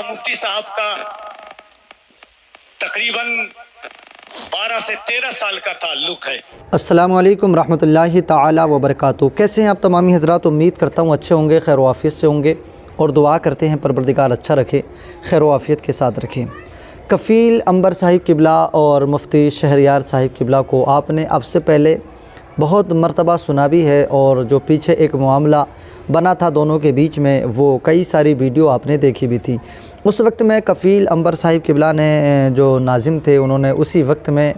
मुफ्ती साहब का तकरीबन 12 से 13 साल का ताल्लुक़ है। अस्सलामु अलैकुम रहमतुल्लाहि ताला व बरकातुहू। कैसे हैं आप तमामी हज़रात? उम्मीद करता हूँ अच्छे होंगे, खैर व आफ़ियत से होंगे, और दुआ करते हैं परवरदिगार अच्छा रखे, खैर व आफ़ियत के साथ रखें। कफ़ील अंबर साहिब किबला और मुफ्ती शहरयार साहिब किबला को आपने अब से पहले बहुत मरतबा सुना भी है, और जो पीछे एक मामला बना था दोनों के बीच में, वो कई सारी वीडियो आपने देखी भी थी। उस वक्त में कफ़ील अंबर साहिब किबला ने जो नाज़िम थे, उन्होंने उसी वक्त में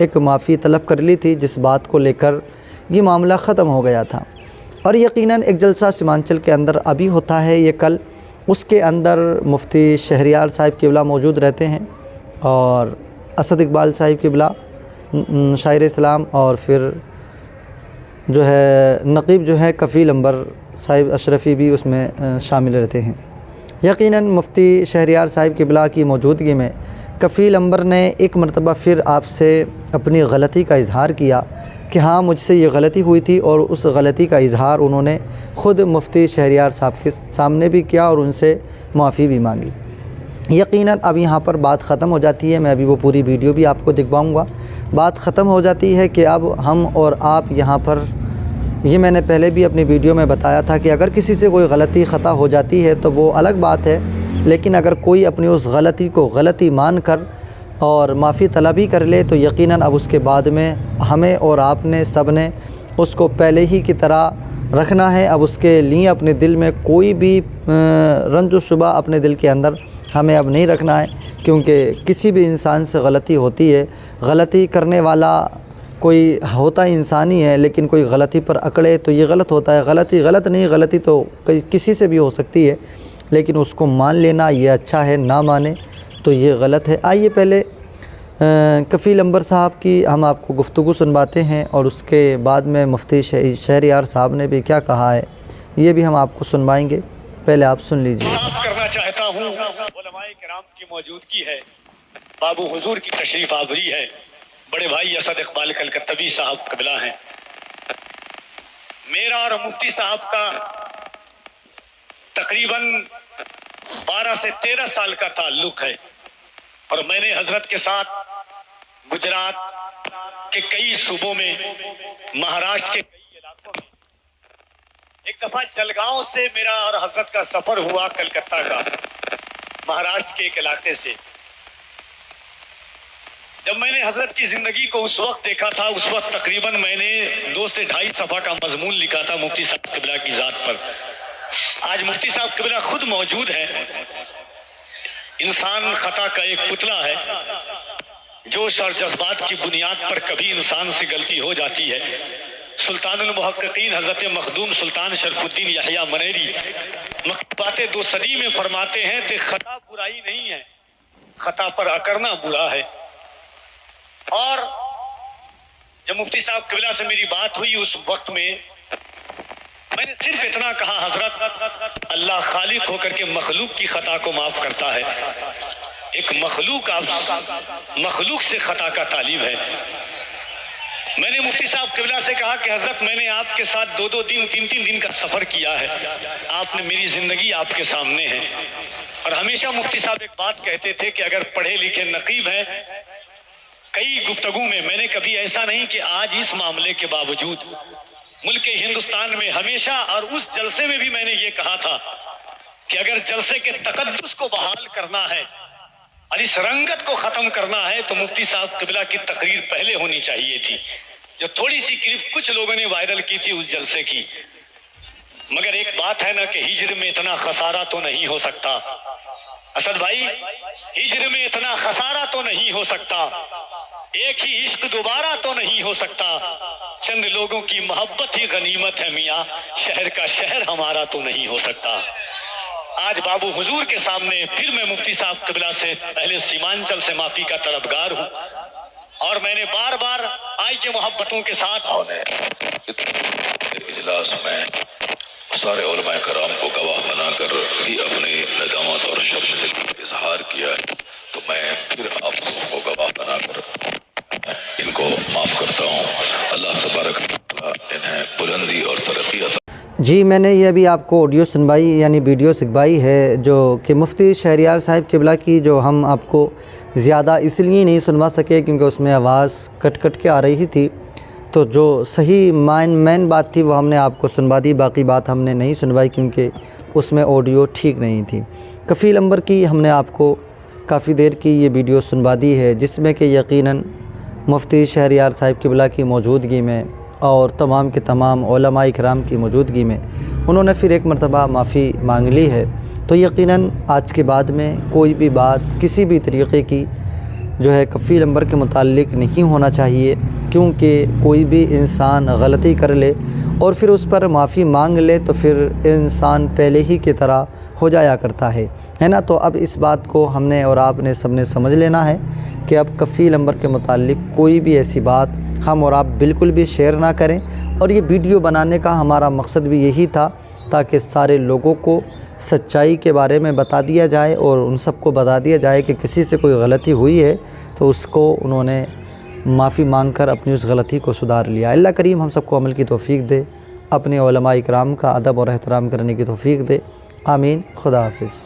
एक माफ़ी तलब कर ली थी, जिस बात को लेकर ये मामला ख़त्म हो गया था। और यकीनन एक जलसा सीमांचल के अंदर अभी होता है, ये कल, उसके अंदर मुफ्ती शहरयार साहिब किबला मौजूद रहते हैं, और असद इकबाल साहिब किबला, शायर इस्लाम, और फिर जो है नक़ीब जो है कफ़ील अंबर साहिब अशरफ़ी भी उसमें शामिल रहते हैं। यकीनन मुफ्ती शहरयार साहिब किबला की मौजूदगी में कफ़ील अंबर ने एक मरतबा फिर आपसे अपनी गलती का इज़हार किया कि हाँ, मुझसे ये गलती हुई थी, और उस गलती का इज़हार उन्होंने ख़ुद मुफ्ती शहरयार साहब के सामने भी किया और उनसे माफ़ी भी मांगी। यकीनन अब यहाँ पर बात ख़त्म हो जाती है। मैं अभी वो पूरी वीडियो भी आपको दिखवाऊँगा। बात ख़त्म हो जाती है कि अब हम और आप यहाँ पर, ये मैंने पहले भी अपनी वीडियो में बताया था कि अगर किसी से कोई गलती ख़ता हो जाती है तो वो अलग बात है, लेकिन अगर कोई अपनी उस गलती को गलती मान कर और माफ़ी तलबी कर ले तो यकीनन अब उसके बाद में हमें और आपने सब ने उसको पहले ही की तरह रखना है। अब उसके लिए अपने दिल में कोई भी रंज शुबा अपने दिल के अंदर हमें अब नहीं रखना है, क्योंकि किसी भी इंसान से गलती होती है। गलती करने वाला कोई होता इंसान ही है, लेकिन कोई गलती पर अकड़े तो ये गलत होता है। गलती गलत नहीं, गलती तो किसी से भी हो सकती है, लेकिन उसको मान लेना ये अच्छा है, ना माने तो ये गलत है। आइए पहले कफ़ील अंबर साहब की हम आपको गुफ्तगू सुनवाते हैं, और उसके बाद में मुफ्ती शहरयार साहब ने भी क्या कहा है ये भी हम आपको सुनवाएंगे। पहले आप सुन लीजिए। साफ करना चाहता हूँ, उलमाए किराम की मौजूदगी है, बाबू हुजूर की तशरीफ आवरी है, बड़े भाई असद इकबाल कलकत्तवी साहब कबला हैं। मेरा और मुफ्ती साहब का तकरीबन 12 से 13 साल का ताल्लुक है, और मैंने हजरत के साथ गुजरात के कई सूबों में, महाराष्ट्र के कई इलाकों में, एक दफा जलगांव से मेरा और हजरत का सफर हुआ कलकत्ता का, महाराष्ट्र के एक इलाके से। जब मैंने हजरत की जिंदगी को उस वक्त देखा था, उस वक्त तकरीबन मैंने 2 से 2.5 सफ़ा का मजमून लिखा था मुफ्ती साहब किबला की ज़ात पर। आज मुफ्ती साहब किबला खुद मौजूद है। इंसान खता का एक पुतला है, जोश और जज्बात की बुनियाद पर कभी इंसान से गलती हो जाती है। सुल्तानुल मुहक्किकीन हजरत मखदूम सुल्तान शरफुद्दीन यहया मनेरी मकतबात 2 सदी में फरमाते हैं कि खता बुराई नहीं है, खता पर अकड़ना बुरा है। और जब मुफ्ती साहब किबला से मेरी बात हुई, उस वक्त में मैंने सिर्फ इतना कहा, हजरत अल्लाह खालिक होकर के मखलूक की खता को माफ करता है। एक मखलूक, आप मखलूक से खता का तालिब है। मैंने मुफ्ती साहब किबला से कहा कि हजरत, मैंने आपके साथ 2-2 दिन 3-3 दिन का सफर किया है, आपने, मेरी जिंदगी आपके सामने है। और हमेशा मुफ्ती साहब एक बात कहते थे कि अगर पढ़े लिखे नकीब हैं, कई गुफ्तगू में मैंने कभी ऐसा नहीं कि आज इस मामले के बावजूद मुल्क हिंदुस्तान में हमेशा, और उस जलसे में भी मैंने ये कहा था कि अगर जलसे के तकद्दुस को बहाल करना है और इस रंगत को खत्म करना है तो मुफ्ती साहब किबला की तकरीर पहले होनी चाहिए थी। जो थोड़ी सी क्लिप कुछ लोगों ने वायरल की थी उस जलसे की। मगर एक बात है ना कि हिज्र में इतना खसारा तो नहीं हो सकता असद भाई, हिज्र में इतना खसारा तो नहीं हो सकता, एक ही इश्क दोबारा तो नहीं हो सकता, चंद लोगों की मोहब्बत ही गनीमत है मियाँ, शहर का शहर हमारा तो नहीं हो सकता। आज बाबू हुजूर के सामने फिर मैं मुफ्ती साहब किबला से अहले सीमांचल से माफी का तलबगार हूँ, और मैंने बार बार आई के मोहब्बतों के साथ इजलास में सारे उलमाए कराम को गवाह बनाकर भी अपनी नदामत और शर्मिंदगी का इजहार किया है, तो मैं फिर आप सबको गवाह बनाकर इनको माफ करता हूँ। अल्लाह तबारक व तआला इन्हें बुलंदी और तरक्की अता। جی میں نے یہ ابھی آپ کو آڈیو سنوائی یعنی ویڈیو سکھوائی ہے جو کہ مفتی شہریار صاحب قبلہ کی، جو ہم آپ کو زیادہ اس لیے نہیں سنوا سکے کیونکہ اس میں آواز کٹ کٹ کے آ رہی تھی، تو جو صحیح مین بات تھی وہ ہم نے آپ کو سنوا دی، باقی بات ہم نے نہیں سنوائی کیونکہ اس میں آڈیو ٹھیک نہیں تھی۔ کفیل عنبر کی ہم نے آپ کو کافی دیر کی یہ ویڈیو سنوا دی ہے، جس میں کہ یقیناً مفتی شہریار صاحب قبلہ کی موجودگی میں اور تمام کے تمام علماء کرام کی موجودگی میں انہوں نے پھر ایک مرتبہ معافی مانگ لی ہے۔ تو یقیناً آج کے بعد میں کوئی بھی بات کسی بھی طریقے کی جو ہے کفیل عنبر کے متعلق نہیں ہونا چاہیے، کیونکہ کوئی بھی انسان غلطی کر لے اور پھر اس پر معافی مانگ لے تو پھر انسان پہلے ہی کی طرح ہو جایا کرتا ہے نا۔ تو اب اس بات کو ہم نے اور آپ نے سب نے سمجھ لینا ہے کہ اب کفیل عنبر کے متعلق کوئی بھی ایسی بات ہم اور آپ بالکل بھی شیئر نہ کریں، اور یہ ویڈیو بنانے کا ہمارا مقصد بھی یہی تھا تاکہ سارے لوگوں کو سچائی کے بارے میں بتا دیا جائے اور ان سب کو بتا دیا جائے کہ کسی سے کوئی غلطی ہوئی ہے تو اس کو انہوں نے معافی مانگ کر اپنی اس غلطی کو سدھار لیا۔ اللہ کریم ہم سب کو عمل کی توفیق دے، اپنے علماء کرام کا ادب اور احترام کرنے کی توفیق دے، آمین۔ خدا حافظ۔